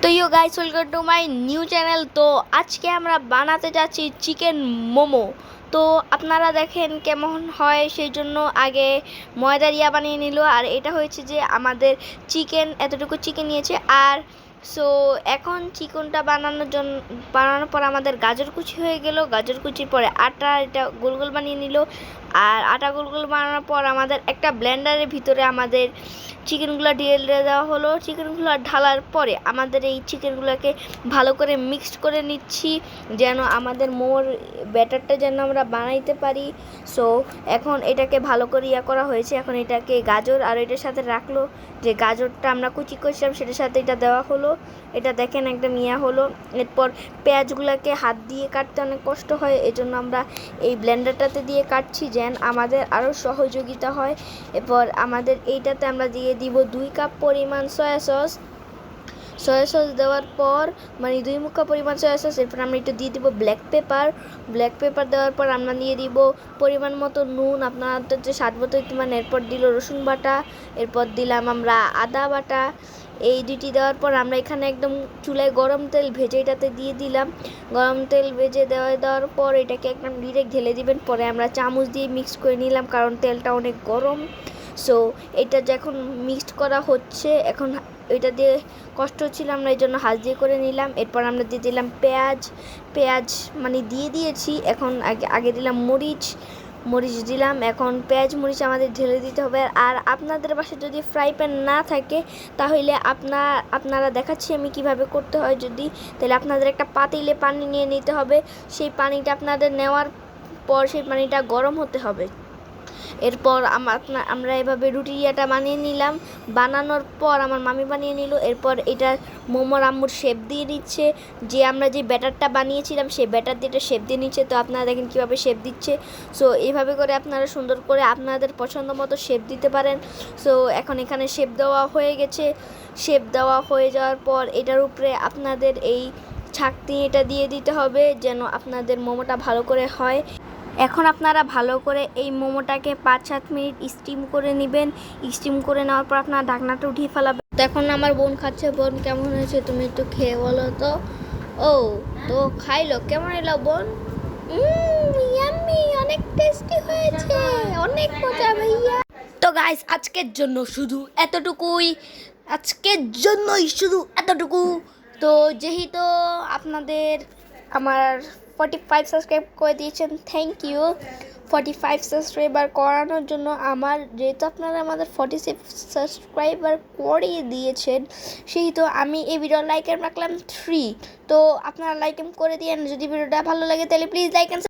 তো you guys welcome to my new channel. তো আজকে আমরা বানাতে যাচ্ছি চিকেন মোমো। তো আপনারা দেখেন কেমন হয়, সেই জন্য আগে ময়দা দিয়া বানিয়ে নিল। আর এটা হয়েছে যে আমাদের চিকেন, এতটুকু চিকেন নিয়েছে। আর সো এখন চিকেনটা বানানোর পর আমাদের গাজর কুচি হয়ে গেল। গাজর কুচির পরে আটা, এটা গোল গোল বানিয়ে নিল। আর আটা গোল গোল বানানোর পর আমাদের একটা ব্লেন্ডারের ভিতরে আমাদের চিকেনগুলো ঢেলে দেওয়া হলো। চিকেনগুলো ঢালার পরে আমাদের এই চিকেনগুলোকে ভালো করে মিক্সড করে নিচ্ছি, যেন আমাদের মোর ব্যাটারটা যেন আমরা বানাইতে পারি। সো এখন এটাকে ভালো করে করা হয়েছে। এখন এটাকে গাজর আর এটার সাথে রাখলো, যে গাজরটা আমরা কুচি করছিলাম সেটার সাথে এটা দেওয়া হলো। এটা দেখেন একদম হলো। এরপর পেঁয়াজগুলোকে হাত দিয়ে কাটতে অনেক কষ্ট হয়, এজন্য আমরা এই ব্লেন্ডারটাতে দিয়ে কাটছি যেন আমাদের আরও সহযোগিতা হয়। এরপর আমাদের এইটাতে আমরা দিয়ে দিব 2 কাপ পরিমাণ সয়া সস দেওয়ার পর, মানে 2 মুখা পরিমাণ সয়া সস। এরপর আমরা একটু দিয়ে দিব ব্ল্যাক পেপার দেওয়ার পর আমরা দিয়ে দিব পরিমাণ মতো নুন, আপনাদের যে স্বাদ মতো একটু। এরপর দিল রসুন বাটা, এরপর দিলাম আমরা আদা বাটা। এই দুটি দেওয়ার পর আমরা এখানে একদম চুলায় গরম তেল ভেজে এটাতে দিয়ে দিলাম। গরম তেল ভেজে দেওয়ার পর এটাকে একদম ডিরেক্ট ঢেলে দিবেন। পরে আমরা চামচ দিয়ে মিক্স করে নিলাম, কারণ তেলটা অনেক গরম। সো এটা যখন মিক্সড করা হচ্ছে, এখন এটা দিয়ে কষ্ট হচ্ছিল, আমরা এই জন্য হাত দিয়ে করে নিলাম। এরপর আমরা দিয়ে দিলাম পেঁয়াজ দিয়ে দিয়েছি। এখন আগে দিলাম মরিচ দিলাম। এখন পেঁয়াজ মরিচ আমাদের ঢেলে দিতে হবে। আর আপনাদের বাসায় যদি ফ্রাই প্যান না থাকে, তাহলে আপনারা দেখাচ্ছি আমি কিভাবে করতে হয়। তাহলে আপনাদের একটা পাতিলে পানি নিয়ে নিতে হবে। সেই পানিটা আপনাদের নেওয়ার পর সেই পানিটা গরম হতে হবে। এরপর আমরা এভাবে রুটিটা বানিয়ে নিলাম। বানানোর পর আমার মামি বানিয়ে নিল। এরপর এটা মোমোর আম্মুর শেপ দিয়ে দিচ্ছে, যে আমরা যে ব্যাটারটা বানিয়েছিলাম সেই ব্যাটার দিয়ে এটা শেপ দিয়ে নিচ্ছে। তো আপনারা দেখেন কীভাবে শেপ দিচ্ছে। সো এইভাবে করে আপনারা সুন্দর করে আপনাদের পছন্দ মতো শেপ দিতে পারেন। সো এখন এখানে শেপ দেওয়া হয়ে গেছে। শেপ দেওয়া হয়ে যাওয়ার পর এটার উপরে আপনাদের এই ছাঁকনি এটা দিয়ে দিতে হবে, যেন আপনাদের মোমোটা ভালো করে হয়। এখন আপনারা ভালো করে এই মোমোটাকে 5-7 মিনিট স্টিম করে নেবেন। স্টিম করে নেওয়ার পর আপনারা ঢাকনাটা উঠিয়ে ফেলাবেন। তো এখন আমার বোন খাচ্ছে। বোন, কেমন হয়েছে তুমি একটু খেয়ে বলো তো। ও তো খাইলো, কেমন এলো বোন? ইয়াম্মি, অনেক টেস্টি হয়েছে, অনেক মজা ভাইয়া। তো গাইস, আজকের জন্য শুধু এতটুকু। তো যেহেতু আপনাদের আমার 45 সাবস্ক্রাইব করে দিয়েছেন, থ্যাংক ইউ। 45 সাবস্ক্রাইবার করানোর জন্য যেহেতু আপনারা আমাদের 46 সাবস্ক্রাইবার করিয়ে দিয়েছেন, সেহেতু আমি এই ভিডিও লাইক রাখলাম 3। তো আপনারা লাইক করে দিয়েন। যদি ভিডিওটা ভালো লাগে তাহলে প্লিজ লাইক